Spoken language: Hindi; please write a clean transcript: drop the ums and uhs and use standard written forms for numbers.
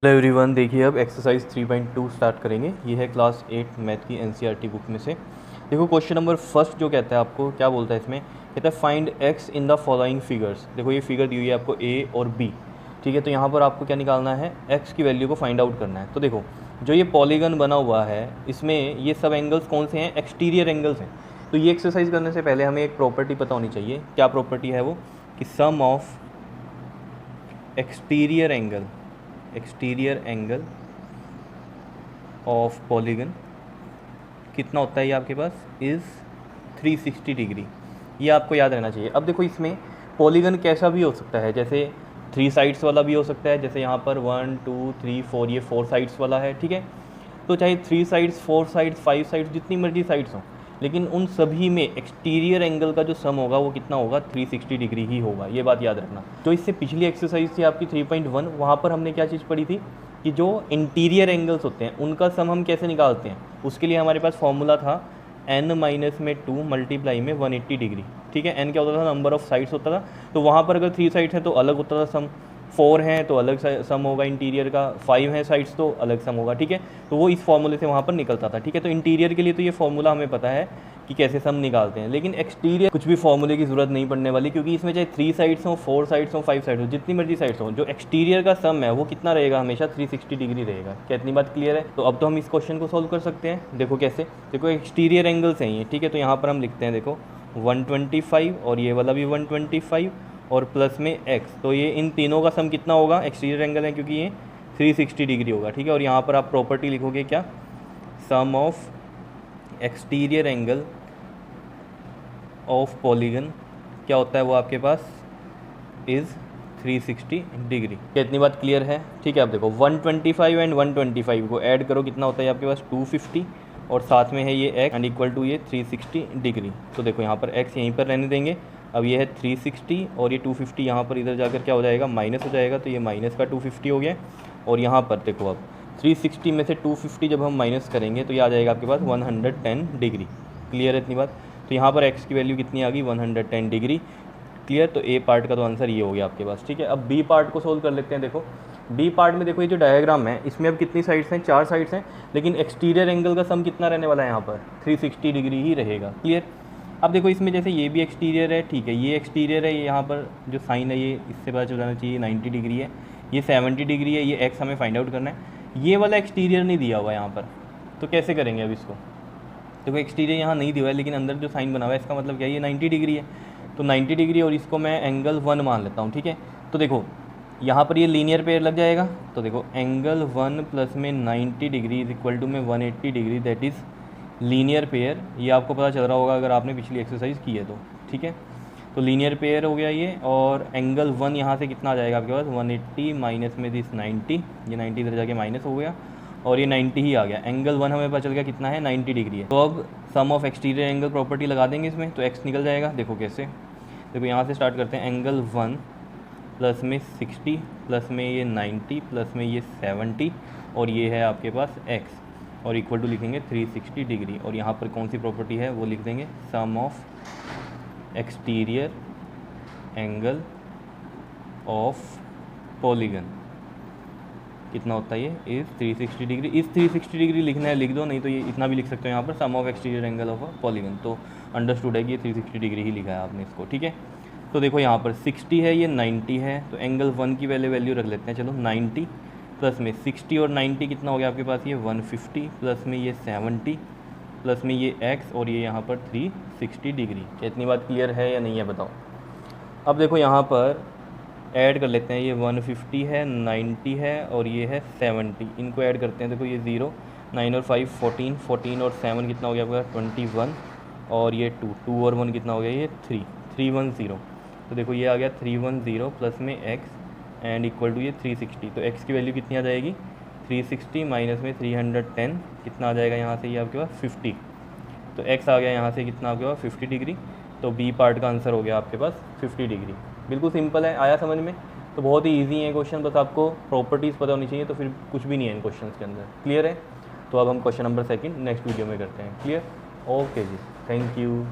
हेलो एवरीवन, देखिए अब एक्सरसाइज 3.2 स्टार्ट करेंगे। ये है क्लास 8 मैथ की एनसीईआरटी बुक में से। देखो क्वेश्चन नंबर फर्स्ट जो कहता है, आपको क्या बोलता है इसमें, कहता है find x in the following figures. देखो ये फिगर दी हुई है आपको ए और बी, ठीक है। तो यहाँ पर आपको क्या निकालना है, एक्स की वैल्यू को फाइंड आउट करना है। तो देखो जो ये पॉलीगन बना हुआ है, इसमें ये सब एंगल्स कौन से हैं, एक्सटीरियर एंगल्स हैं। तो ये एक्सरसाइज करने से पहले हमें एक प्रॉपर्टी पता होनी चाहिए। क्या प्रॉपर्टी है वो, कि sum of exterior angle of polygon कितना होता है, ये आपके पास इज़ 360 डिग्री। ये आपको याद रहना चाहिए। अब देखो इसमें पॉलीगन कैसा भी हो सकता है, जैसे 3 साइड्स वाला भी हो सकता है, जैसे यहाँ पर 1 2 3 4 ये 4 साइड्स वाला है, ठीक है। तो चाहे 3 साइड्स 4 साइड्स 5 साइड्स जितनी मर्जी साइड्स हों, लेकिन उन सभी में एक्सटीरियर एंगल का जो सम होगा वो कितना होगा, 360 डिग्री ही होगा। ये बात याद रखना। तो इससे पिछली एक्सरसाइज थी आपकी 3.1, वहाँ पर हमने क्या चीज़ पढ़ी थी कि जो इंटीरियर एंगल्स होते हैं उनका सम हम कैसे निकालते हैं। उसके लिए हमारे पास फॉर्मूला था n-2 मल्टीप्लाई में 180 डिग्री, ठीक है। n क्या होता था, नंबर ऑफ साइड्स होता था। तो वहाँ पर अगर 3 साइड्स हैं तो अलग होता था सम, 4 हैं तो अलग सम होगा इंटीरियर का, 5 है साइड्स तो अलग सम होगा, ठीक है। तो वो इस फॉर्मूले से वहाँ पर निकलता था, ठीक है। तो इंटीरियर के लिए तो ये फॉर्मूला हमें पता है कि कैसे सम निकालते हैं, लेकिन एक्सटीरियर कुछ भी फॉर्मूले की ज़रूरत नहीं पड़ने वाली, क्योंकि इसमें चाहे 3 साइड्स हों 4 साइड्स हों 5 साइड्स हों जितनी मर्जी साइड्स हों, जो एक्सटीरियर का सम है वो कितना रहेगा, हमेशा 360 डिग्री रहेगा। क्या इतनी बात क्लियर है? तो अब तो हम इस क्वेश्चन को सोल्व कर सकते हैं। देखो कैसे, देखो एक्सटीरियर एंगल्स हैं ये, ठीक है। तो यहाँ पर हम लिखते हैं, देखो 125 और ये वाला भी 125 और प्लस में x, तो ये इन तीनों का सम कितना होगा, एक्सटीरियर एंगल है क्योंकि ये 360 डिग्री होगा, ठीक है। और यहाँ पर आप प्रॉपर्टी लिखोगे क्या, sum of exterior angle of polygon क्या होता है वो आपके पास इज़ 360 डिग्री। क्या इतनी बात क्लियर है? ठीक है। आप देखो 125 एंड 125 को ऐड करो, कितना होता है आपके पास 250, और साथ में है ये x एंड इक्वल टू ये 360 डिग्री। तो देखो यहाँ पर x यहीं पर रहने देंगे। अब ये है 360 और ये 250 यहाँ पर इधर जाकर क्या हो जाएगा, माइनस हो जाएगा। तो ये माइनस का 250 हो गया। और यहाँ पर देखो अब 360 में से 250 जब हम माइनस करेंगे तो ये आ जाएगा आपके पास 110 डिग्री। क्लियर है इतनी बात? तो यहाँ पर x की वैल्यू कितनी आ गई, 110 डिग्री। क्लियर? तो ए पार्ट का तो आंसर ये हो गया आपके पास, ठीक है। अब बी पार्ट को सोल्व कर लेते हैं। देखो बी पार्ट में देखो ये जो डायग्राम है इसमें अब कितनी साइड्स हैं, 4 साइड्स हैं, लेकिन एक्सटीरियर एंगल का सम कितना रहने वाला है, यहाँ पर 360 डिग्री ही रहेगा। क्लियर? अब देखो इसमें जैसे ये भी एक्सटीरियर है, ठीक है, ये एक्सटीरियर है, ये यहाँ पर जो साइन है ये इससे पता चल जाना चाहिए 90 डिग्री है, ये 70 डिग्री है, ये एक्स हमें फाइंड आउट करना है। ये वाला एक्सटीरियर नहीं दिया हुआ यहाँ पर, तो कैसे करेंगे अब इसको। देखो एक्सटीरियर यहाँ नहीं दिया हुआ है, लेकिन अंदर जो साइन बना हुआ है इसका मतलब क्या है, ये 90 डिग्री है। तो 90 डिग्री और इसको मैं एंगल 1 मान लेता हूँ, ठीक है। तो देखो यहाँ पर ये लीनियर पेयर लग जाएगा। तो देखो एंगल 1 प्लस में 90 डिग्री इज इक्वल टू में 180 degree, that is linear pair. ये आपको पता चल रहा होगा अगर आपने पिछली एक्सरसाइज की है तो, ठीक है। तो लीनियर पेयर हो गया ये, और एंगल 1 यहाँ से कितना आ जाएगा आपके पास, 180 माइनस में दिस 90, ये 90 इधर जाके माइनस हो गया और ये 90 ही आ गया। एंगल 1 हमें पता चल गया कितना है, 90 डिग्री है। तो अब सम ऑफ एक्सटीरियर एंगल प्रॉपर्टी लगा देंगे इसमें, तो एक्स निकल जाएगा। देखो कैसे, देखो यहाँ से स्टार्ट करते हैं। एंगल 1 प्लस में 60 प्लस में ये 90 प्लस में ये 70 और ये है आपके पास x, और इक्वल टू लिखेंगे 360 डिग्री। और यहाँ पर कौन सी प्रॉपर्टी है वो लिख देंगे, sum of exterior angle of polygon कितना होता है, ये इज़ 360 डिग्री। इस 360 डिग्री लिखना है लिख दो, नहीं तो ये इतना भी लिख सकते हो यहाँ पर, sum of exterior angle of polygon. तो अंडरस्टूड है कि ये 360 डिग्री ही लिखा है आपने इसको, ठीक है। तो देखो यहाँ पर 60 है, ये 90 है, तो एंगल 1 की वैल्यू रख लेते हैं। चलो 90 प्लस में 60 और 90 कितना हो गया आपके पास, ये 150 प्लस में ये 70 प्लस में ये x और ये यहाँ पर 360 डिग्री। क्या इतनी बात क्लियर है या नहीं है, बताओ। अब देखो यहाँ पर ऐड कर लेते हैं, ये 150 है, 90 है और ये है 70, इनको ऐड करते हैं। देखो ये 0, 9 और 5 14, 14 और 7 कितना हो गया आपका 21, और ये 2, 2 और 1 कितना हो गया, ये 3, 310। तो देखो ये आ गया 310 प्लस में x एंड इक्वल टू ये 360। तो x की वैल्यू कितनी आ जाएगी, 360 माइनस में 310 कितना आ जाएगा यहाँ से, ये आपके पास 50। तो x आ गया यहाँ से कितना आपके पास 50 डिग्री। तो बी पार्ट का आंसर हो गया आपके पास 50 डिग्री। बिल्कुल सिंपल है, आया समझ में? तो बहुत ही ईजी है क्वेश्चन, बस आपको प्रॉपर्टीज़ पता होनी चाहिए, तो फिर कुछ भी नहीं है इन क्वेश्चन के अंदर। क्लियर है? तो अब हम क्वेश्चन नंबर 2 नेक्स्ट वीडियो में करते हैं। क्लियर? ओके जी, थैंक यू।